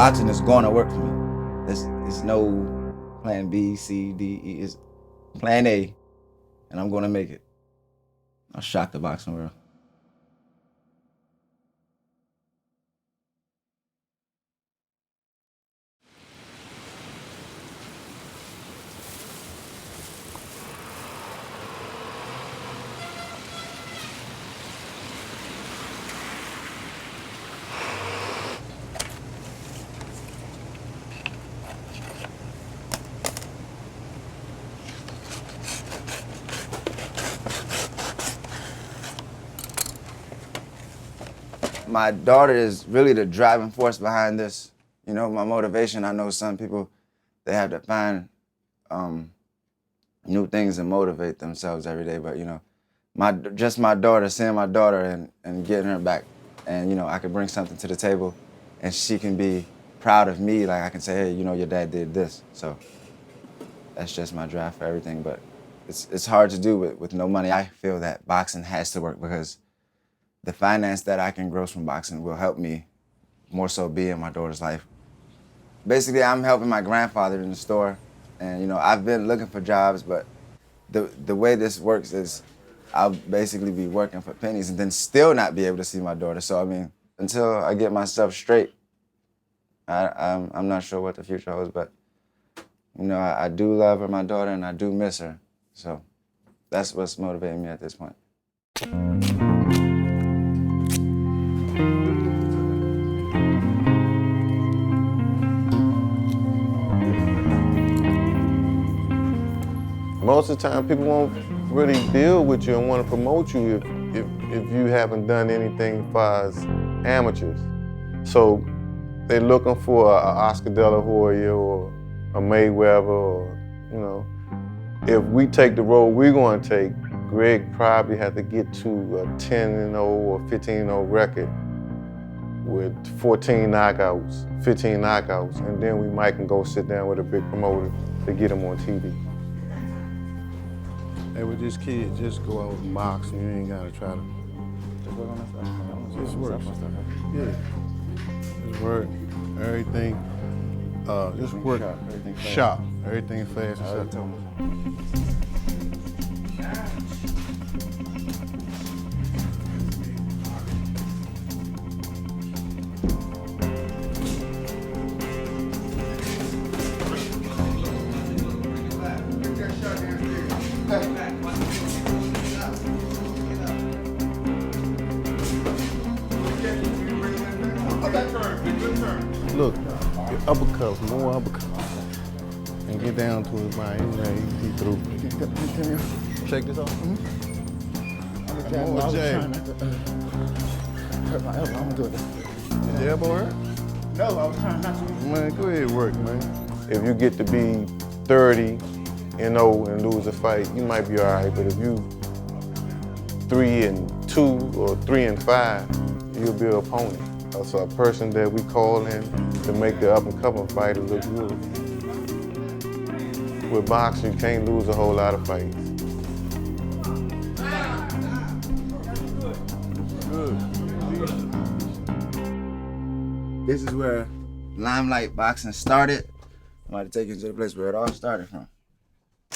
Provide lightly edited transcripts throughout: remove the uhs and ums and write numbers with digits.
boxing is going to work for me. There's no plan B, C, D, E. It's plan A, and I'm going to make it. I'll shock the boxing world. My daughter is really the driving force behind this. You know, my motivation. I know some people, they have to find new things and motivate themselves every day. But you know, just my daughter, seeing my daughter and getting her back, and you know, I can bring something to the table, and she can be proud of me. Like I can say, hey, you know, your dad did this. So that's just my drive for everything. But it's hard to do with no money. I feel that boxing has to work because the finance that I can gross from boxing will help me more so be in my daughter's life. Basically, I'm helping my grandfather in the store, and you know, I've been looking for jobs, but the way this works is I'll basically be working for pennies and then still not be able to see my daughter. So I mean, until I get myself straight, I'm not sure what the future holds, but you know, I do love her, my daughter, and I do miss her. So that's what's motivating me at this point. Most of the time, people won't really deal with you and want to promote you if you haven't done anything as far as amateurs. So they're looking for an Oscar De La Hoya or a Mayweather, or you know. If we take the road we're going to take, Greg probably had to get to a 10-0 or 15-0 record with 14 knockouts, 15 knockouts, and then we might can go sit down with a big promoter to get him on TV. Hey, with this kid, just go out and box. You ain't gotta try to. Just work on that stuff. Just work. Yeah. Just work. Everything. Just work. Everything fast. Sharp. Everything fast and sharp. Look, your uppercuts, more uppercuts. And get down to his mind. He through. Shake this off. More jab. Hurt my elbow, I'm good. Did your elbow hurt? No, I was trying not to. Man, go ahead and work, man. If you get to be 30-0 and lose a fight, you might be all right. But if you 3-2 or 3-5, you'll be an opponent. So a person that we call in to make the up-and-coming fighter look good. With boxing, you can't lose a whole lot of fights. This is where Limelight Boxing started. I'm about to take you to the place where it all started from.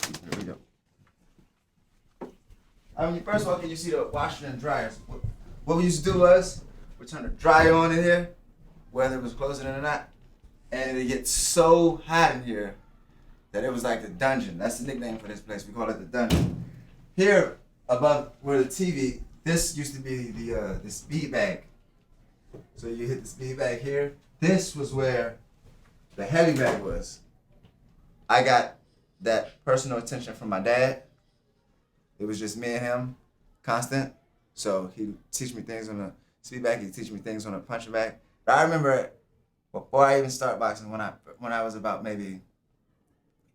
Here we go. When you first walk in, you see the washer and dryers. What we used to do was, we turn the dryer on in here, whether it was closing or not, and it gets so hot in here that it was like the dungeon. That's the nickname for this place. We call it the dungeon. Here, above where the TV, this used to be the speed bag. So you hit the speed bag here. This was where the heavy bag was. I got that personal attention from my dad. It was just me and him, constant. So he'd teach me things on the speed bag, he'd teach me things on the punching bag. But I remember before I even started boxing, when I was about maybe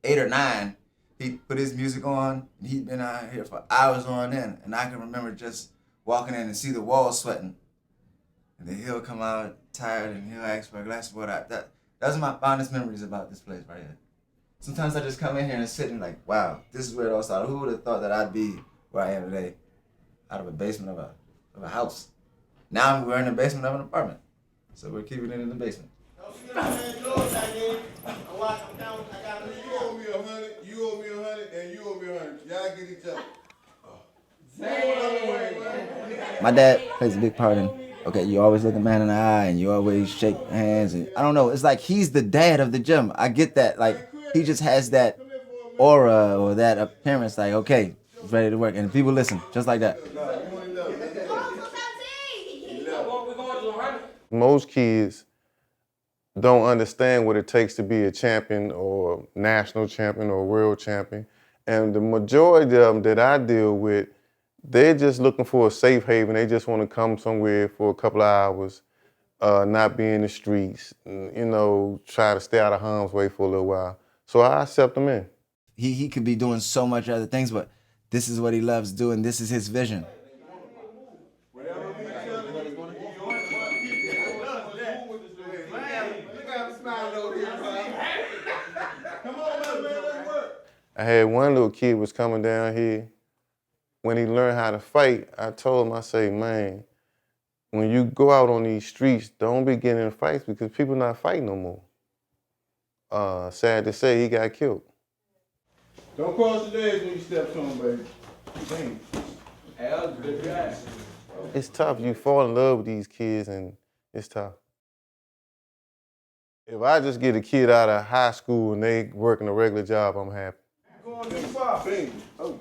8 or 9, he'd put his music on, and he'd been out here for hours on end. And I can remember just walking in and see the walls sweating. And then he'll come out tired and he'll ask for a glass of water. Those are my fondest memories about this place right here. Sometimes I just come in here and sit and like, wow, this is where it all started. Who would have thought that I'd be where I am today? Out of a basement of a house. Now we're in the basement of an apartment. So we're keeping it in the basement. You owe me 100, and you owe me 100. Y'all get each other. My dad plays a big part in, okay, you always look a man in the eye and you always shake hands. And I don't know, it's like he's the dad of the gym. I get that. Like, he just has that aura or that appearance, like, okay, he's ready to work. And people listen, just like that. Most kids don't understand what it takes to be a champion or national champion or world champion. And the majority of them that I deal with, they're just looking for a safe haven. They just want to come somewhere for a couple of hours, not be in the streets, you know, try to stay out of harm's way for a little while. So I accept them in. He could be doing so much other things, but this is what he loves doing. This is his vision. I had one little kid was coming down here. When he learned how to fight, I told him, I say, man, when you go out on these streets, don't be getting in fights because people not fighting no more. Sad to say, he got killed. Don't cross the legs when you step to him, baby. Dang. It's tough. You fall in love with these kids, and it's tough. If I just get a kid out of high school and they working a regular job, I'm happy. Going too far, baby. Oh.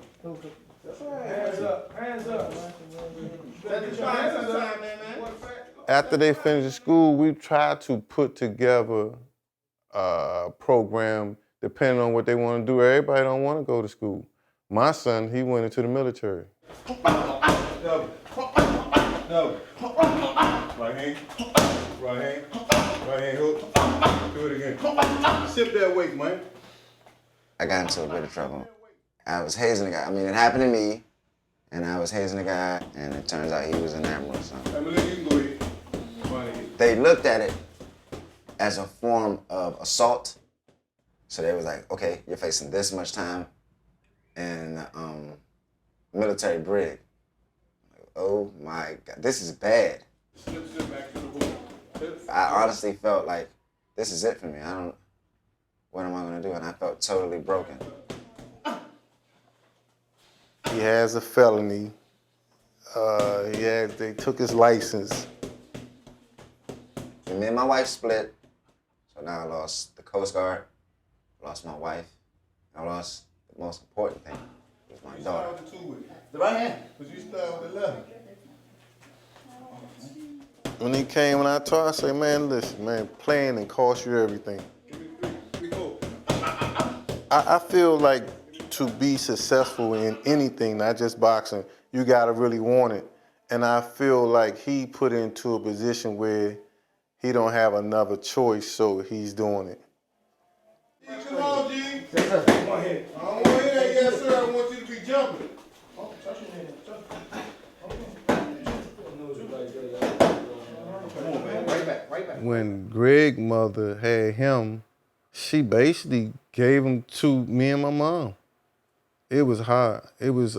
That's all right. Hands up. Hands up. After they finish school, we try to put together a program depending on what they want to do. Everybody don't want to go to school. My son, he went into the military. No. No. Right hand. Right hand. Right hand hook. Do it again. Sip that weight, man. I got into a bit of trouble. I was hazing a guy. I mean, it happened to me, and I was hazing a guy, and it turns out he was an admiral or something. You can go ahead. They looked at it as a form of assault. So they was like, okay, you're facing this much time in military brig. Like, oh my God, this is bad. I honestly felt like this is it for me. What am I gonna do? And I felt totally broken. He has a felony. They took his license. Me and my wife split, so now I lost the Coast Guard, lost my wife, I lost the most important thing, was my daughter. The right hand. But you start with the left. When he came and I told him, I said, man, listen, man, playing and cost you everything. I feel like to be successful in anything, not just boxing, you gotta really want it. And I feel like he put into a position where he don't have another choice, so he's doing it. Come on, G. Yes, sir. Come on ahead. I don't want to hear that, yes, sir. I want you to be jumping. Oh, touch your head. Come on, man. Right back. Right back. When Greg's mother had him, she basically gave him to me and my mom. It was hard. It was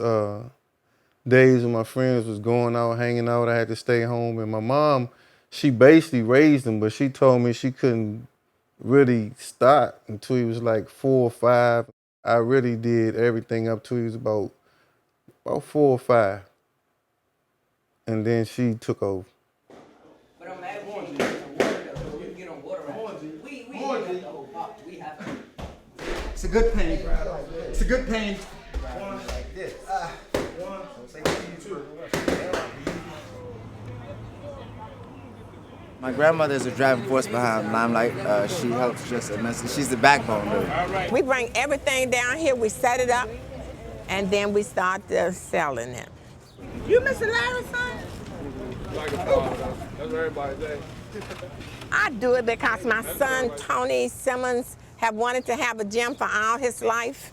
days when my friends was going out, hanging out. I had to stay home. And my mom, she basically raised him, but she told me she couldn't really start until he was like 4 or 5. I really did everything up till he was about 4 or 5. And then she took over. But I'm mad at you. You get on water. We have the whole pop. We have to. It's a good pain. It's a good pain. Like this. My grandmother is a driving force behind Limelight. She helps just immensely. She's the backbone, really. We bring everything down here, we set it up, and then we start selling it. You Mr. Larry's son? Like a father. That's what everybody say. I do it because my son, Tony Simmons, have wanted to have a gym for all his life.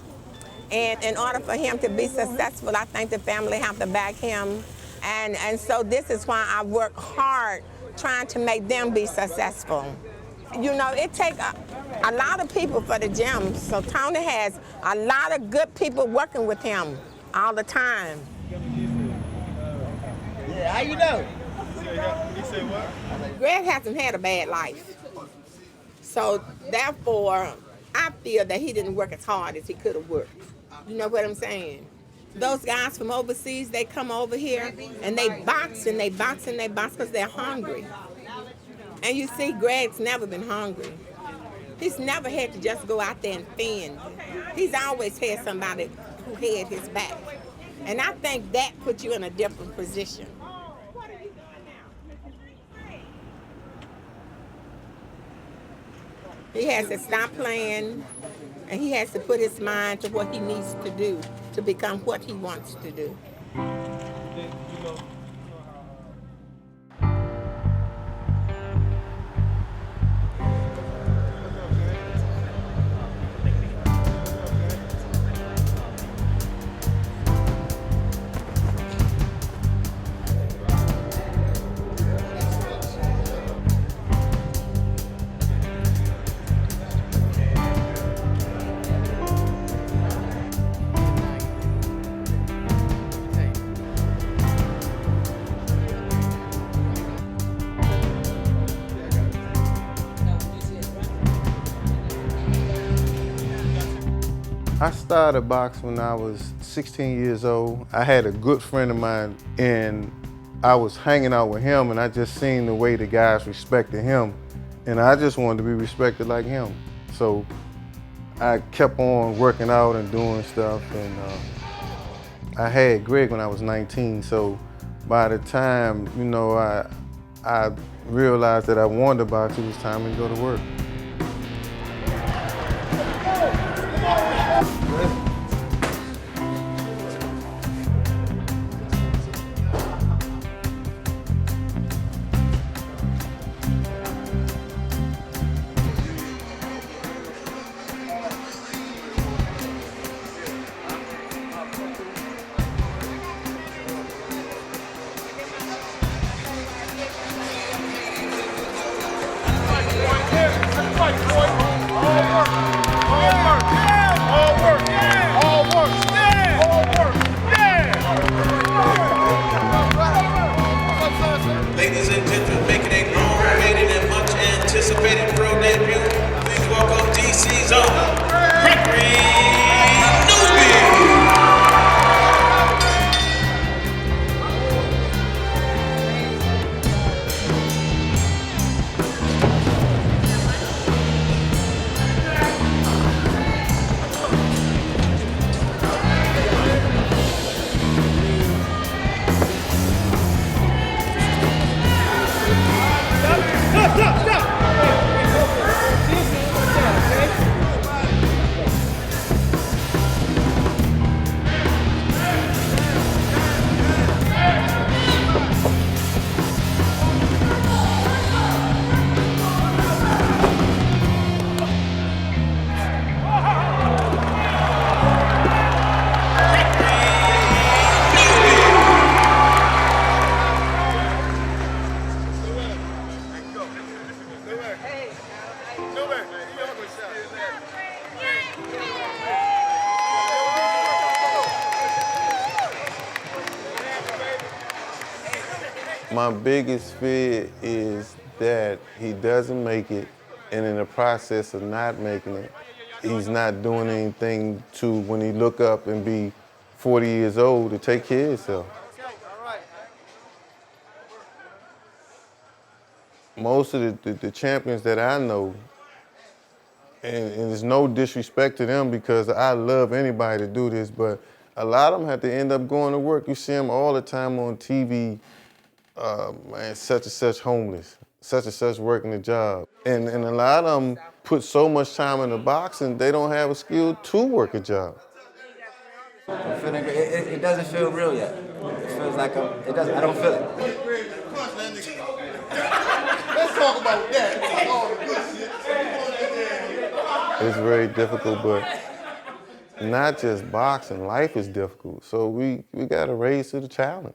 And in order for him to be successful, I think the family have to back him. And so this is why I work hard trying to make them be successful. You know, it takes a lot of people for the gym. So Tony has a lot of good people working with him all the time. Yeah, how you know? He said what? Greg hasn't had a bad life. So therefore, I feel that he didn't work as hard as he could have worked. You know what I'm saying? Those guys from overseas, they come over here and they box and they box and they box because they're hungry. And you see, Greg's never been hungry. He's never had to just go out there and fend. He's always had somebody who had his back. And I think that puts you in a different position. He has to stop playing, and he has to put his mind to what he needs to do to become what he wants to do. I started boxing when I was 16 years old. I had a good friend of mine, and I was hanging out with him, and I just seen the way the guys respected him, and I just wanted to be respected like him. So I kept on working out and doing stuff, and I had Greg when I was 19, so by the time, you know, I realized that I wanted to box, it was time to go to work. Ladies and gentlemen, making a long-awaited and much-anticipated pro debut, please welcome DC's own Gregory Newby. My biggest fear is that he doesn't make it, and in the process of not making it, he's not doing anything to, when he look up and be 40 years old, to take care of himself. Most of the champions that I know, and there's no disrespect to them because I love anybody to do this, but a lot of them have to end up going to work. You see them all the time on TV, man, such and such homeless, such and such working a job. And a lot of them put so much time into boxing, they don't have a skill to work a job. I'm feeling great. It doesn't feel real yet. It feels like it doesn't. I don't feel it. Let's talk about that. All the good shit. It's very difficult, but not just boxing, life is difficult. So we got to raise to the challenge.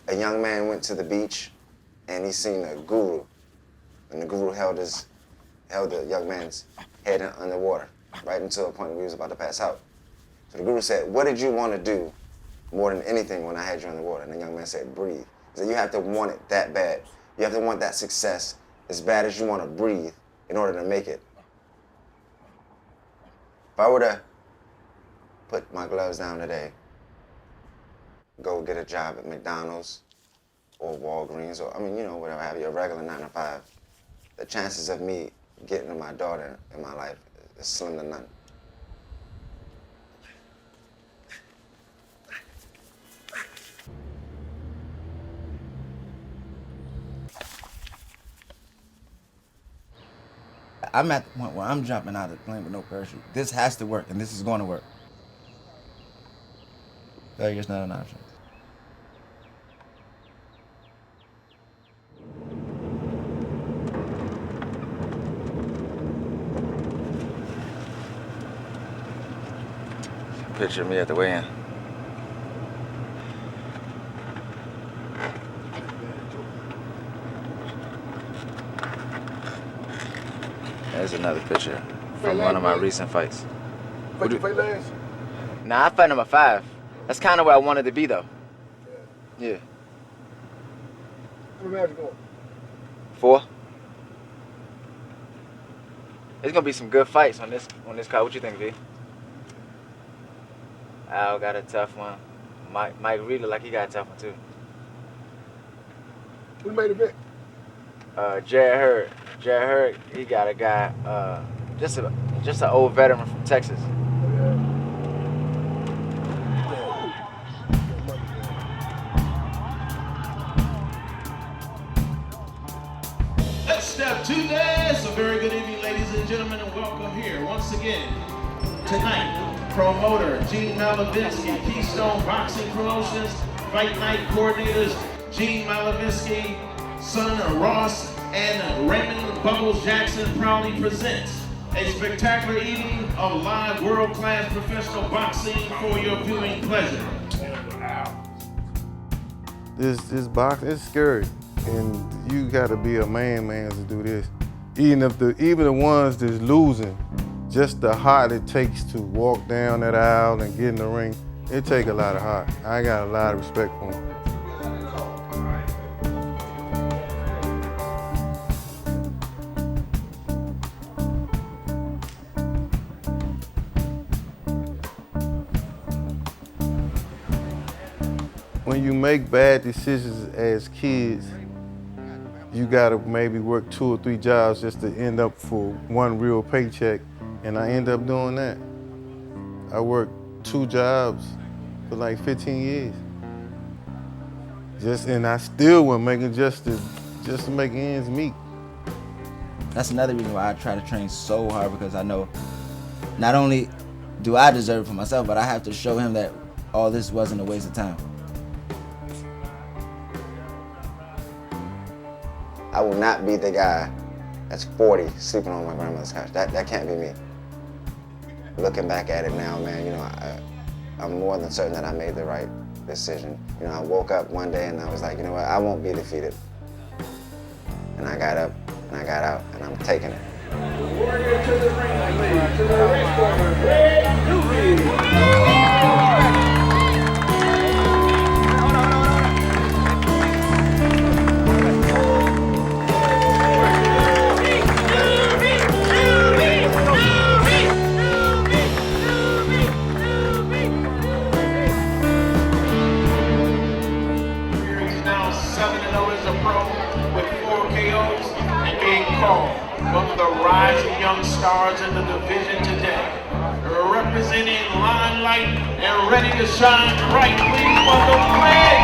a young man went to the beach and he seen a guru. And the guru held the young man's head underwater, right until a point where he was about to pass out. So the guru said, what did you want to do more than anything when I had you underwater? And the young man said, breathe. He said, you have to want it that bad. You have to want that success as bad as you want to breathe in order to make it. If I were to put my gloves down today, go get a job at McDonald's or Walgreens or, whatever have you, a regular 9 to 5, the chances of me getting to my daughter in my life is slim to none. I'm at the point where I'm jumping out of the plane with no parachute. This has to work, and this is going to work. Failure's not an option. Picture me at the weigh-in. There's another picture from one of my recent fights. Fight you fight last? Nah, I fight number 5. That's kind of where I wanted to be, though. Yeah. How many rounds you going? 4. There's gonna be some good fights on this card. What you think, V? Al got a tough one. Mike Reed look like he got a tough one too. Who made it back? Jared Hurd, he got a guy, just an old veteran from Texas. Let's step to this. A very good evening, ladies and gentlemen, and welcome here once again. Tonight, promoter Gene Malavinsky, Keystone Boxing Promotions, Fight Night coordinators Gene Malavinsky, son of Ross, and Raymond Bubbles Jackson proudly presents a spectacular evening of live world-class professional boxing for your viewing pleasure. This boxing, it's scary, and you gotta be a man to do this. Even the ones that's losing, just the heart it takes to walk down that aisle and get in the ring, it take a lot of heart. I got a lot of respect for them. When you make bad decisions as kids, you gotta maybe work 2 or 3 jobs just to end up for one real paycheck, and I end up doing that. I worked 2 jobs for like 15 years. And I still wasn't making just to make ends meet. That's another reason why I try to train so hard, because I know not only do I deserve it for myself, but I have to show him that all this wasn't a waste of time. I will not be the guy that's 40 sleeping on my grandmother's couch. That can't be me. Looking back at it now, man, I'm more than certain that I made the right decision. I woke up one day and I was like, you know what, I won't be defeated. And I got up and I got out and I'm taking it. Warrior to the ring, to the red corner, Gregory Newby. One of the rising young stars in the division today, representing limelight and ready to shine bright. Please welcome Greg.